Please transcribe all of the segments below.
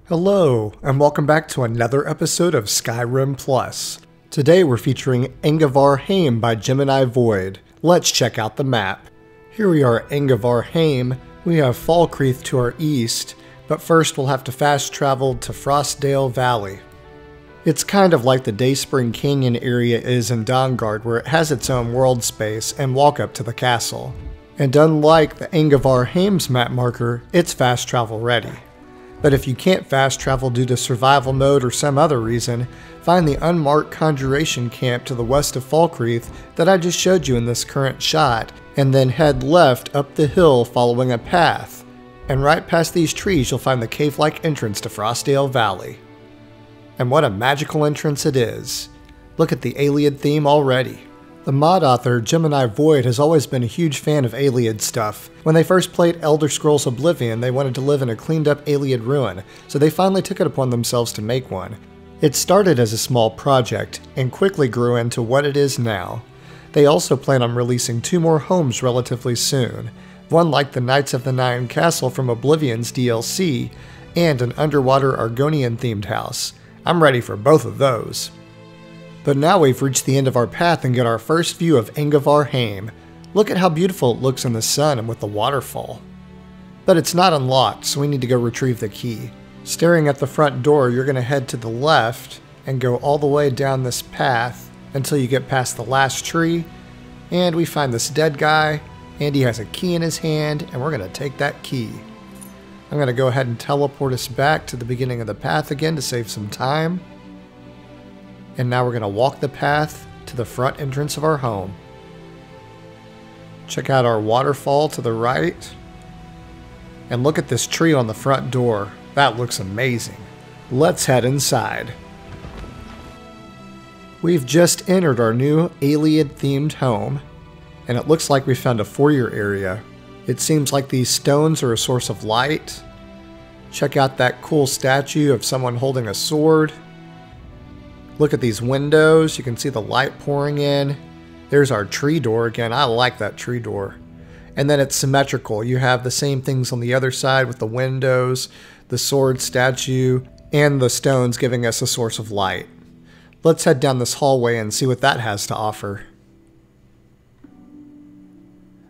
Hello, and welcome back to another episode of Skyrim Plus. Today we're featuring Angavar Hame by GeminiVoid. Let's check out the map. Here we are at Angavar Hame. We have Falkreath to our east, but first we'll have to fast travel to Frostdale Valley. It's kind of like the Dayspring Canyon area is in Dawnguard, where it has its own world space and walk up to the castle. And unlike the Angavar Hame's map marker, it's fast travel ready. But if you can't fast travel due to survival mode or some other reason, find the unmarked conjuration camp to the west of Falkreath that I just showed you in this current shot, and then head left up the hill following a path. And right past these trees you'll find the cave-like entrance to Frostdale Valley. And what a magical entrance it is. Look at the Ayleid theme already. The mod author GeminiVoid has always been a huge fan of Ayleid stuff. When they first played Elder Scrolls Oblivion, they wanted to live in a cleaned up Ayleid ruin, so they finally took it upon themselves to make one. It started as a small project, and quickly grew into what it is now. They also plan on releasing 2 more homes relatively soon, one like the Knights of the Nine Castle from Oblivion's DLC, and an underwater Argonian themed house. I'm ready for both of those. But now we've reached the end of our path and get our first view of Angavar Hame. Look at how beautiful it looks in the sun and with the waterfall. But it's not unlocked, so we need to go retrieve the key. Staring at the front door, you're going to head to the left and go all the way down this path until you get past the last tree, and we find this dead guy, and he has a key in his hand, and we're going to take that key. I'm going to go ahead and teleport us back to the beginning of the path again to save some time. And now we're going to walk the path to the front entrance of our home. Check out our waterfall to the right. And look at this tree on the front door. That looks amazing. Let's head inside. We've just entered our new Ayleid themed home, and it looks like we found a foyer area. It seems like these stones are a source of light. Check out that cool statue of someone holding a sword. Look at these windows, you can see the light pouring in. There's our tree door again, I like that tree door. And then it's symmetrical, you have the same things on the other side with the windows, the sword statue, and the stones giving us a source of light. Let's head down this hallway and see what that has to offer.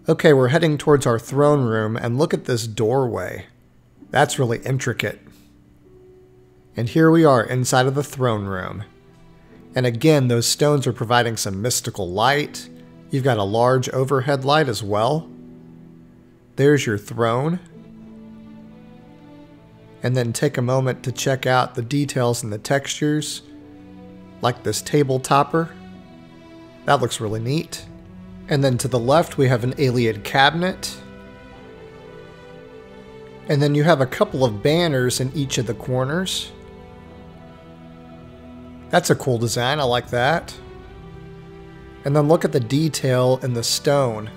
Okay, we're heading towards our throne room, and look at this doorway. That's really intricate. And here we are inside of the throne room. And again, those stones are providing some mystical light. You've got a large overhead light as well. There's your throne. And then take a moment to check out the details and the textures, like this table topper. That looks really neat. And then to the left we have an Ayleid cabinet. And then you have a couple of banners in each of the corners. That's a cool design, I like that. And then look at the detail in the stone.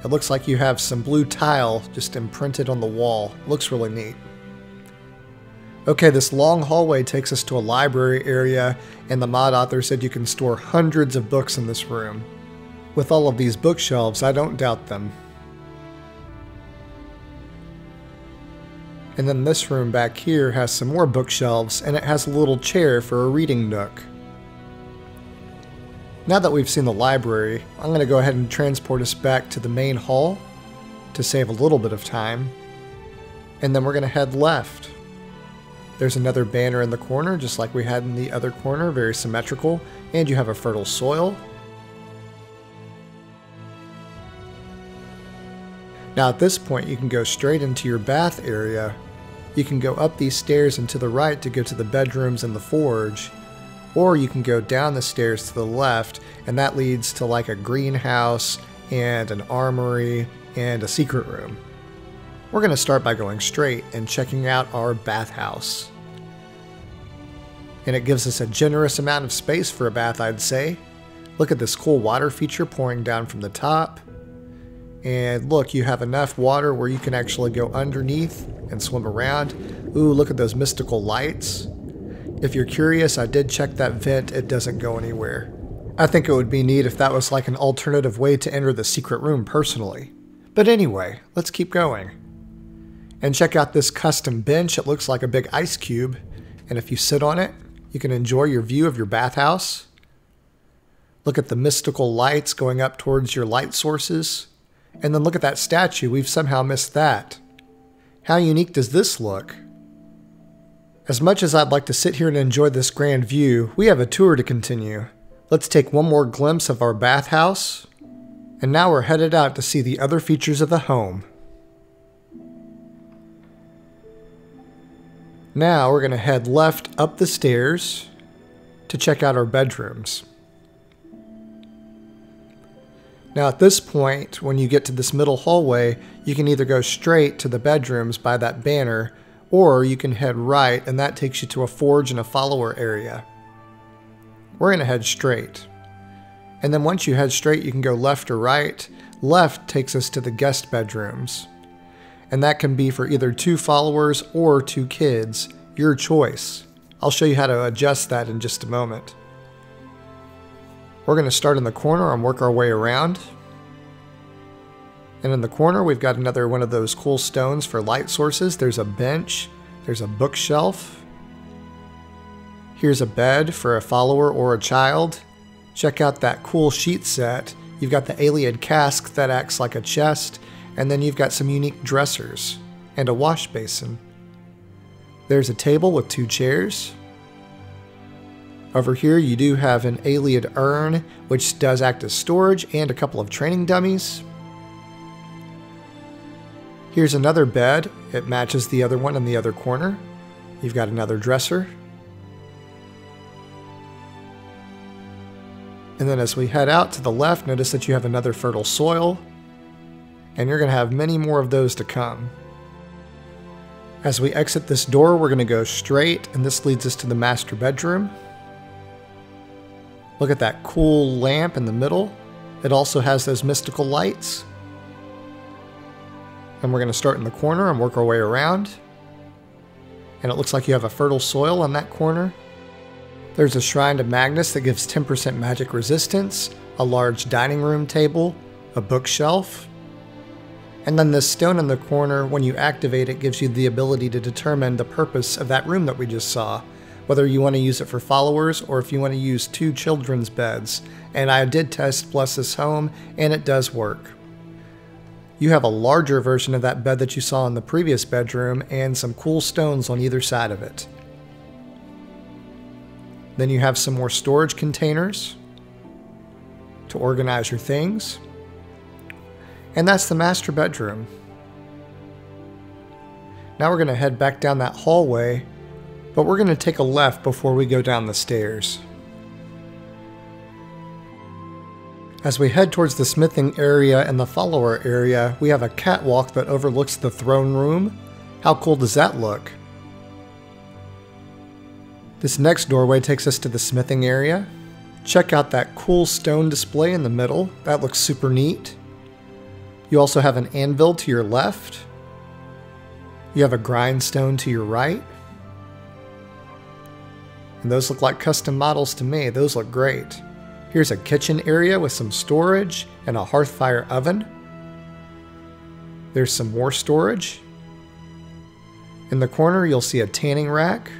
It looks like you have some blue tile just imprinted on the wall. Looks really neat. Okay, this long hallway takes us to a library area, and the mod author said you can store hundreds of books in this room. With all of these bookshelves, I don't doubt them. And then this room back here has some more bookshelves, and it has a little chair for a reading nook. Now that we've seen the library, I'm going to go ahead and transport us back to the main hall to save a little bit of time. And then we're going to head left. There's another banner in the corner, just like we had in the other corner, very symmetrical, and you have a fertile soil. Now at this point you can go straight into your bath area. You can go up these stairs and to the right to go to the bedrooms and the forge, or you can go down the stairs to the left, and that leads to like a greenhouse and an armory and a secret room. We're going to start by going straight and checking out our bathhouse. And it gives us a generous amount of space for a bath, I'd say. Look at this cool water feature pouring down from the top. And look, you have enough water where you can actually go underneath and swim around. Ooh, look at those mystical lights. If you're curious, I did check that vent, it doesn't go anywhere. I think it would be neat if that was like an alternative way to enter the secret room personally. But anyway, let's keep going. And check out this custom bench. It looks like a big ice cube. And if you sit on it, you can enjoy your view of your bathhouse. Look at the mystical lights going up towards your light sources. And then look at that statue. We've somehow missed that. How unique does this look? As much as I'd like to sit here and enjoy this grand view, we have a tour to continue. Let's take one more glimpse of our bathhouse. And now we're headed out to see the other features of the home. Now we're going to head left up the stairs to check out our bedrooms. Now at this point, when you get to this middle hallway, you can either go straight to the bedrooms by that banner, or you can head right and that takes you to a forge and a follower area. We're going to head straight. And then once you head straight, you can go left or right. Left takes us to the guest bedrooms. And that can be for either 2 followers or 2 kids, your choice. I'll show you how to adjust that in just a moment. We're going to start in the corner and work our way around. And in the corner, we've got another one of those cool stones for light sources. There's a bench, there's a bookshelf. Here's a bed for a follower or a child. Check out that cool sheet set. You've got the Ayleid cask that acts like a chest. And then you've got some unique dressers and a wash basin. There's a table with 2 chairs. Over here you do have an Ayleid urn, which does act as storage, and a couple of training dummies. Here's another bed. It matches the other one in the other corner. You've got another dresser. And then as we head out to the left, notice that you have another fertile soil. And you're going to have many more of those to come. As we exit this door, we're going to go straight, and this leads us to the master bedroom. Look at that cool lamp in the middle. It also has those mystical lights. And we're going to start in the corner and work our way around. And it looks like you have a fertile soil on that corner. There's a shrine to Magnus that gives 10% magic resistance, a large dining room table, a bookshelf. And then this stone in the corner, when you activate it, gives you the ability to determine the purpose of that room that we just saw. Whether you want to use it for followers or if you want to use 2 children's beds. And I did test Bless This Home, and it does work. You have a larger version of that bed that you saw in the previous bedroom and some cool stones on either side of it. Then you have some more storage containers to organize your things. And that's the master bedroom. Now we're going to head back down that hallway, but we're going to take a left before we go down the stairs. As we head towards the smithing area and the follower area, we have a catwalk that overlooks the throne room. How cool does that look? This next doorway takes us to the smithing area. Check out that cool stone display in the middle. That looks super neat. You also have an anvil to your left. You have a grindstone to your right. And those look like custom models to me. Those look great. Here's a kitchen area with some storage and a hearthfire oven. There's some more storage. In the corner, you'll see a tanning rack.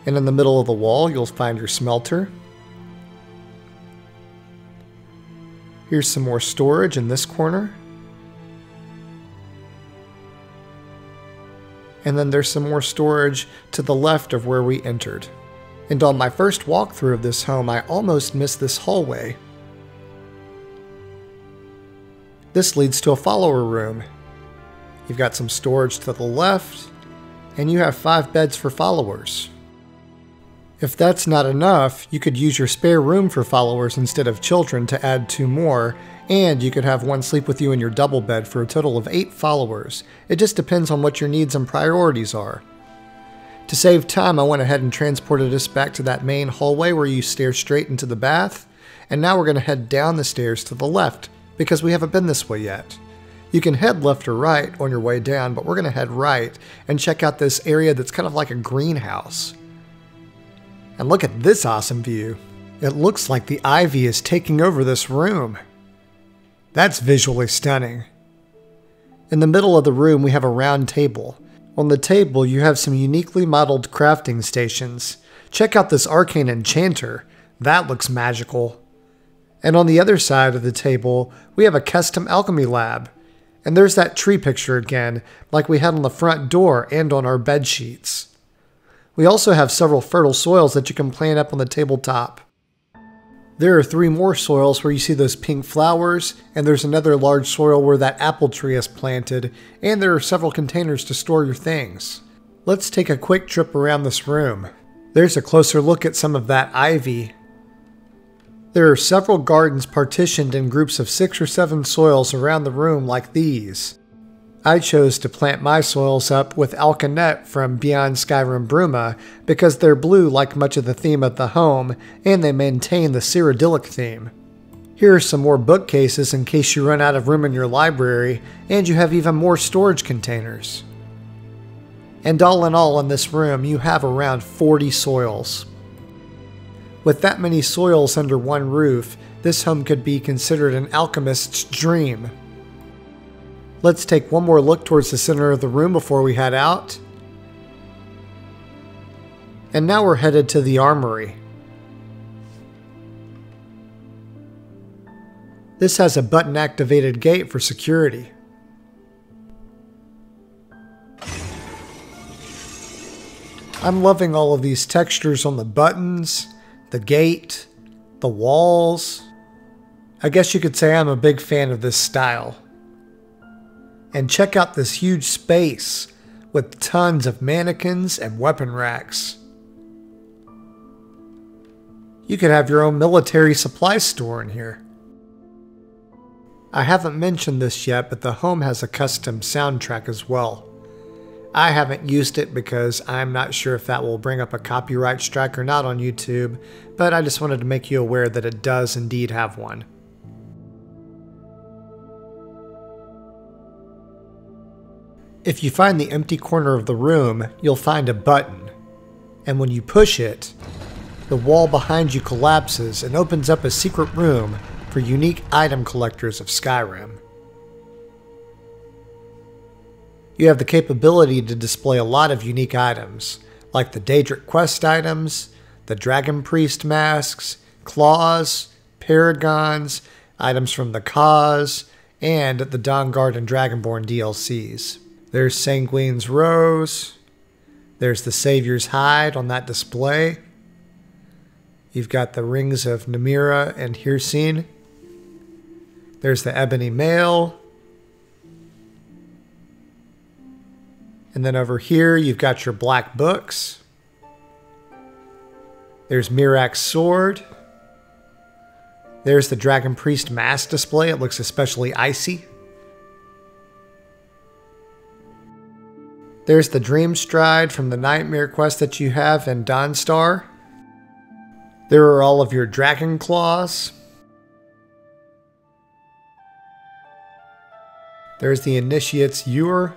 And in the middle of the wall, you'll find your smelter. Here's some more storage in this corner. And then there's some more storage to the left of where we entered. And on my first walkthrough of this home, I almost missed this hallway. This leads to a follower room. You've got some storage to the left, and you have 5 beds for followers. If that's not enough, you could use your spare room for followers instead of children to add 2 more, and you could have one sleep with you in your double bed for a total of 8 followers. It just depends on what your needs and priorities are. To save time, I went ahead and transported us back to that main hallway where you stare straight into the bath, and now we're going to head down the stairs to the left, because we haven't been this way yet. You can head left or right on your way down, but we're going to head right and check out this area that's kind of like a greenhouse. And look at this awesome view. It looks like the ivy is taking over this room. That's visually stunning. In the middle of the room, we have a round table. On the table, you have some uniquely modeled crafting stations. Check out this arcane enchanter. That looks magical. And on the other side of the table, we have a custom alchemy lab. And there's that tree picture again, like we had on the front door and on our bed sheets. We also have several fertile soils that you can plant up on the tabletop. There are 3 more soils where you see those pink flowers, and there's another large soil where that apple tree is planted, and there are several containers to store your things. Let's take a quick trip around this room. There's a closer look at some of that ivy. There are several gardens partitioned in groups of 6 or 7 soils around the room like these. I chose to plant my soils up with alkanet from Beyond Skyrim Bruma because they're blue like much of the theme of the home, and they maintain the Cyrodiilic theme. Here are some more bookcases in case you run out of room in your library, and you have even more storage containers. And all in all in this room, you have around 40 soils. With that many soils under one roof, this home could be considered an alchemist's dream. Let's take one more look towards the center of the room before we head out. And now we're headed to the armory. This has a button-activated gate for security. I'm loving all of these textures on the buttons, the gate, the walls. I guess you could say I'm a big fan of this style. And check out this huge space with tons of mannequins and weapon racks. You could have your own military supply store in here. I haven't mentioned this yet, but the home has a custom soundtrack as well. I haven't used it because I'm not sure if that will bring up a copyright strike or not on YouTube, but I just wanted to make you aware that it does indeed have one. If you find the empty corner of the room, you'll find a button, and when you push it, the wall behind you collapses and opens up a secret room for unique item collectors of Skyrim. You have the capability to display a lot of unique items, like the Daedric quest items, the Dragon Priest masks, claws, paragons, items from the Cause, and the Dawnguard and Dragonborn DLCs. There's Sanguine's Rose. There's the Savior's Hide on that display. You've got the Rings of Namira and Hircine. There's the Ebony Mail. And then over here, you've got your black books. There's Mirak's sword. There's the Dragon Priest mask display. It looks especially icy. There's the Dream Stride from the Nightmare quest that you have in Dawnstar. There are all of your Dragon Claws. There's the Initiate's Ewer.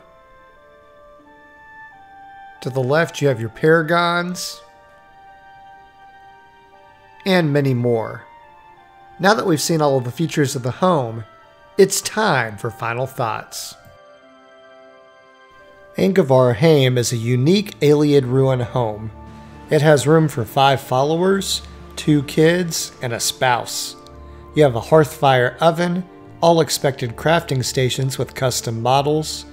To the left, you have your Paragons. And many more. Now that we've seen all of the features of the home, it's time for final thoughts. Angavar Hame is a unique Ayleid Ruin home. It has room for 5 followers, 2 kids, and a spouse. You have a hearthfire oven, all expected crafting stations with custom models,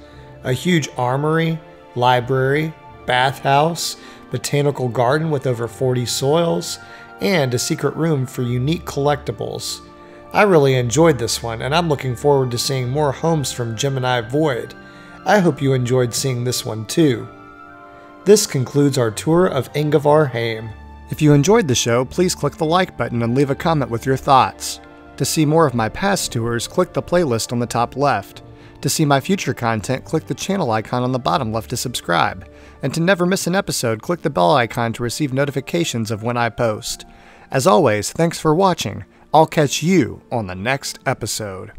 a huge armory, library, bathhouse, botanical garden with over 40 soils, and a secret room for unique collectibles. I really enjoyed this one, and I'm looking forward to seeing more homes from GeminiVoid. I hope you enjoyed seeing this one too. This concludes our tour of Angavar Hame. If you enjoyed the show, please click the like button and leave a comment with your thoughts. To see more of my past tours, click the playlist on the top left. To see my future content, click the channel icon on the bottom left to subscribe. And to never miss an episode, click the bell icon to receive notifications of when I post. As always, thanks for watching. I'll catch you on the next episode.